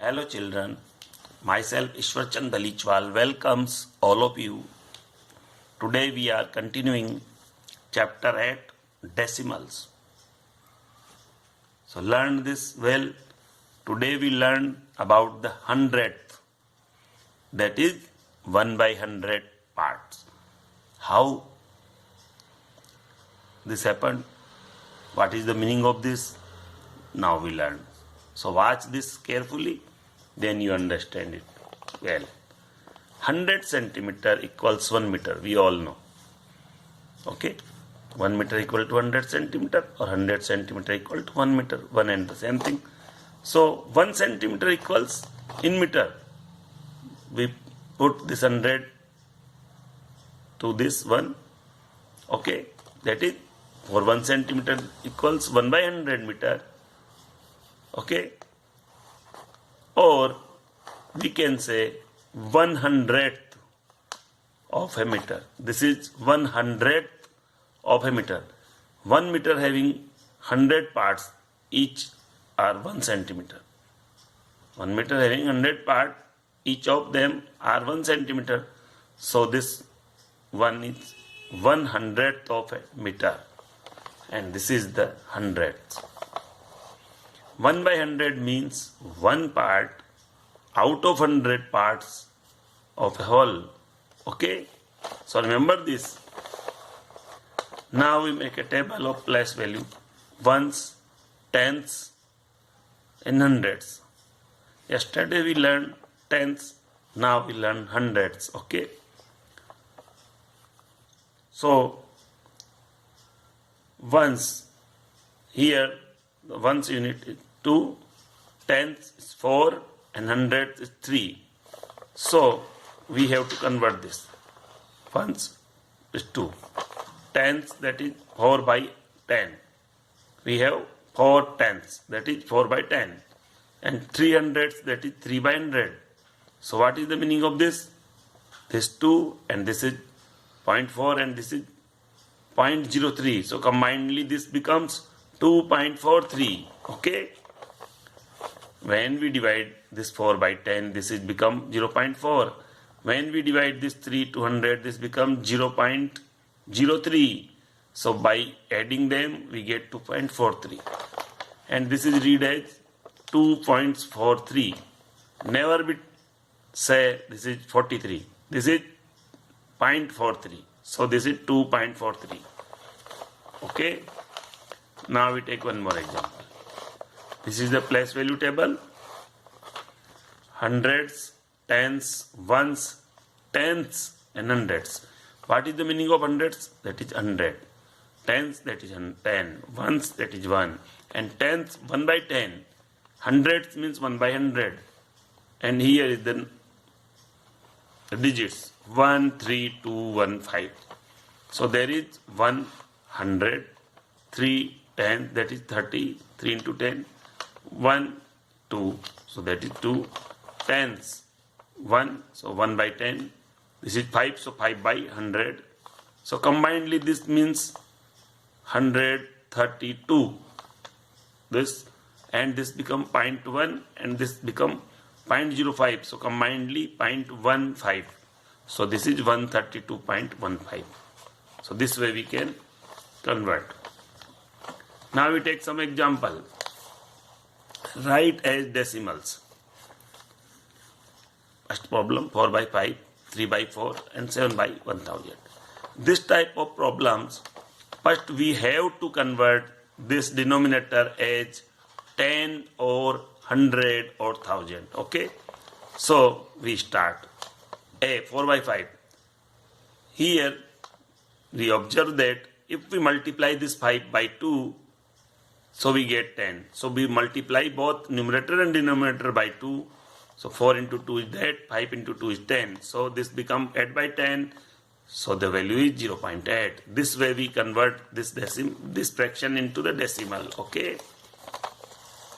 Hello children, myself Ishwar Chand Dalichwal welcomes all of you. Today we are continuing chapter 8 decimals. So learn this well. Today we learn about the hundredth, that is 1 by 100 parts. How this happened, what is the meaning of this, now we learn. So watch this carefully, then you understand it well. 100 centimeter equals 1 meter, we all know. Okay, 1 meter equal to 100 centimeter or 100 centimeter equal to 1 meter, one and the same thing. So 1 centimeter equals in meter. We put this 100 to this one. Okay, that is for 1 centimeter equals 1 by 100 meter. Okay, or we can say 1/100th of a meter. This is 1/100th of a meter. 1 meter having 100 parts, each are 1 centimeter. 1 meter having 100 parts, each of them are 1 centimeter. So this one is 1/100th of a meter, and this is the 100th. 1 by 100 means 1 part out of 100 parts of a whole. Okay, so remember this. Now we make a table of place value, ones, tenths and hundreds. Yesterday we learned tenths, now we learn hundreds. Okay, so ones, here the ones unit is 2, tenths is 4 and hundredths is 3. So we have to convert this. Ones is 2. Tenths, that is 4 by 10. We have 4 tenths, that is 4 by 10. And 3 hundredths, that is 3 by 100. So what is the meaning of this? This 2 and this is 0.4 and this is 0.03. So combinedly this becomes 2.43. Okay, when we divide this 4 by 10, this is become 0.4. when we divide this 3 to 100, this becomes 0.03. so by adding them we get 2.43, and this is read as 2.43. never be say this is 43, this is 0.43, so this is 2.43. okay, now we take one more example. This is the place value table. Hundreds, tens, ones, tenths and hundreds. What is the meaning of hundreds? That is 100. Tens, that is 10. Ones, that is 1. And tenths, 1 by 10. Hundreds means 1 by 100. And here is the digits 1, 3, 2, 1, 5. So there is 100, 3, 10, that is 30, 3 into 10, 1, 2, so that is 2, tenths, 1, so 1 by 10, this is 5, so 5 by 100, so combinedly this means 132, this and this become 0.1 and this become 0.05, so combinedly 0.15, so this is 132.15, so this way we can convert. Now we take some example. Write as decimals. First problem, 4 by 5, 3 by 4 and 7 by 1000. This type of problems, first we have to convert this denominator as 10 or 100 or 1000. Okay, so we start. A, 4 by 5. Here we observe that if we multiply this 5 by 2, so we get 10. So we multiply both numerator and denominator by 2. So 4 into 2 is that, 5 into 2 is 10. So this become 8 by 10. So the value is 0.8. This way we convert this fraction into the decimal. Okay.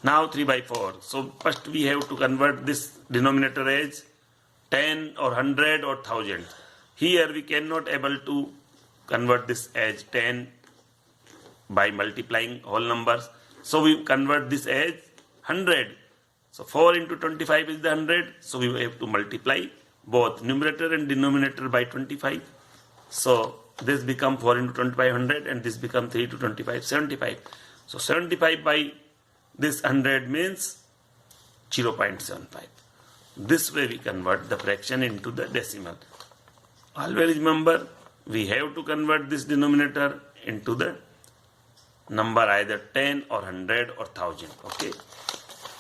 Now 3 by 4. So first we have to convert this denominator as 10 or 100 or 1000. Here we cannot able to convert this as 10 by multiplying whole numbers. So we convert this as 100. So 4 into 25 is the 100. So we have to multiply both numerator and denominator by 25. So this become 4 into 25 100 and this become 3 to 25 75. So 75 by this 100 means 0.75. This way we convert the fraction into the decimal. Always remember, we have to convert this denominator into the number either 10 or 100 or 1000. Okay.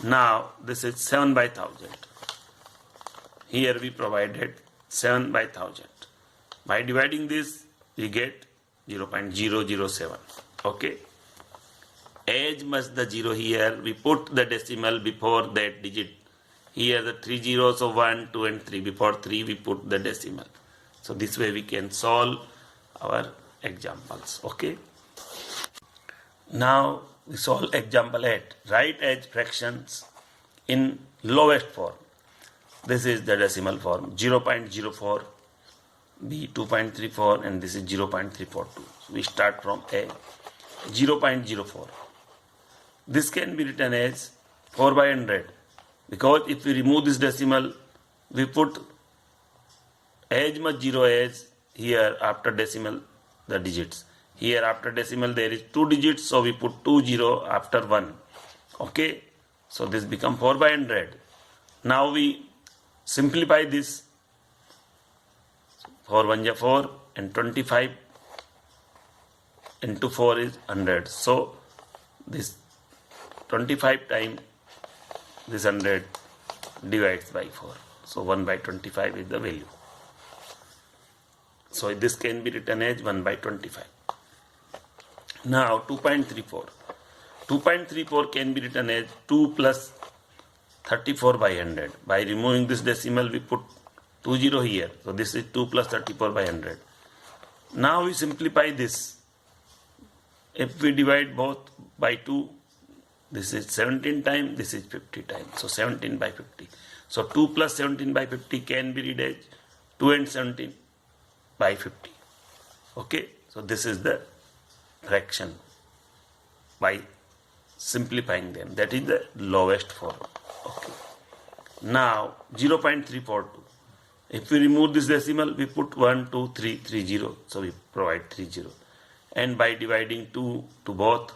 Now this is 7 by 1000. Here we provided 7 by 1000. By dividing this, we get 0.007. Okay. As much the 0 here, we put the decimal before that digit. Here the 3 zeros, so 1, 2 and 3. Before 3 we put the decimal. So this way we can solve our examples. Okay. Now we solve example 8. Write as fractions in lowest form. This is the decimal form. 0.04, B 2.34 and this is 0.342. We start from A. 0.04. This can be written as 4 by 100. Because if we remove this decimal, we put as much 0 as here after decimal the digits. Here after decimal there is 2 digits, so we put 2 0 after 1. Okay, so this become 4 by 100. Now we simplify this. 4 1 is 4 and 25 into 4 is 100. So this 25 times this 100 divides by 4. So 1 by 25 is the value. So this can be written as 1 by 25. Now 2.34. 2.34 can be written as 2 plus 34 by 100. By removing this decimal, we put 2 0 here. So this is 2 plus 34 by 100. Now we simplify this. If we divide both by 2, this is 17 times, this is 50 times. So 17 by 50. So 2 plus 17 by 50 can be read as 2 and 17 by 50. Okay. So this is the fraction by simplifying them. That is the lowest form. Okay. Now 0.342. If we remove this decimal, we put 1, 2, 3, 3 0. So we provide 3 0. And by dividing 2 to both,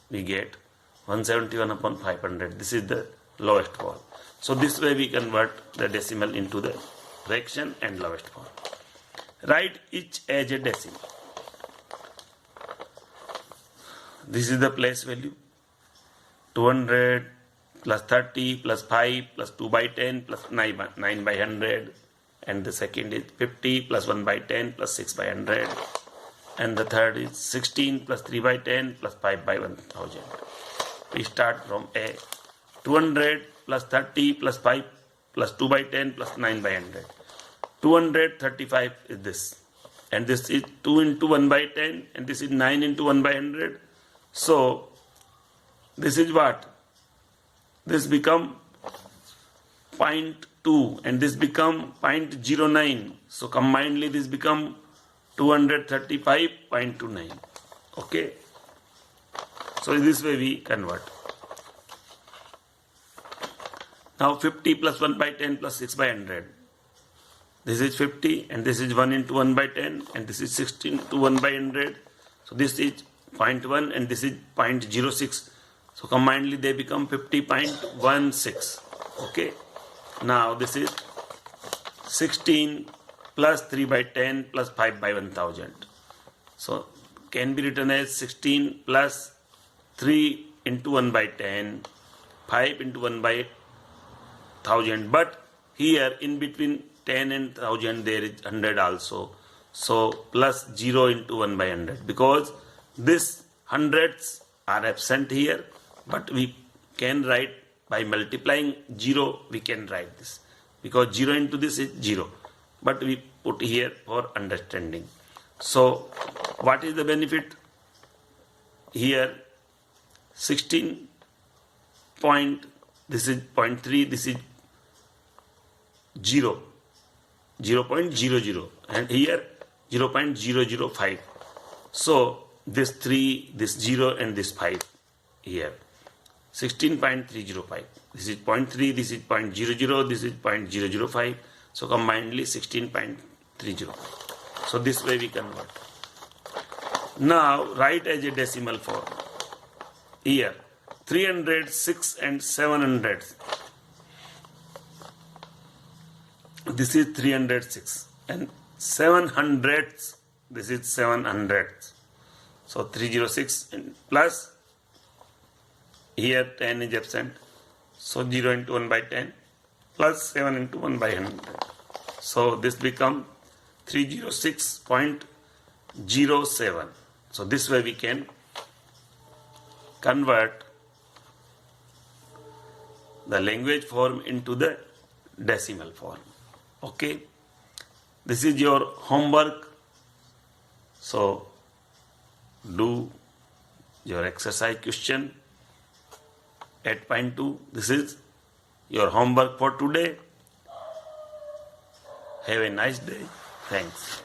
we get 171 upon 500. This is the lowest form. So this way we convert the decimal into the fraction and lowest form. Write each as a decimal. This is the place value. 200 plus 30 plus 5 plus 2 by 10 plus 9 by 100. And the second is 50 plus 1 by 10 plus 6 by 100. And the third is 16 plus 3 by 10 plus 5 by 1000. We start from A. 200 plus 30 plus 5 plus 2 by 10 plus 9 by 100. 235 is this. And this is 2 into 1 by 10 and this is 9 into 1 by 100. So this is what? This become 0.2 and this become 0.09. So combinedly this become 235.29. Okay. So in this way we convert. Now 50 plus 1 by 10 plus 6 by 100. This is 50 and this is 1 into 1 by 10 and this is 16 to 1 by 100. So this is 0.1 and this is 0.06. So combinedly they become 50.16. Okay. Now this is 16 plus 3 by 10 plus 5 by 1000. So can be written as 16 plus 3 into 1 by 10, 5 into 1 by 1000. But here in between 10 and 1000 there is 100 also. So plus 0 into 1 by 100. Because this hundreds are absent here. But we can write by multiplying 0, we can write this. Because 0 into this is 0. But we put here for understanding. So what is the benefit? Here 16 point, this is 0.3, this is 0, 0.00 and here 0.005. So this 3, this 0 and this 5 here 16.305. This is 0.3, this is 0.00, this is 0.005. So combinedly 16.30. So this way we convert. Now write as a decimal form. Here 300, 6 and 700. This is 306 and 700. This is 700. So 306 and plus here 10 is absent. So 0 into 1 by 10 plus 7 into 1 by 100. So this becomes 306.07. So this way we can convert the language form into the decimal form. Okay. This is your homework. So do your exercise question 8.2. This is your homework for today. Have a nice day. Thanks.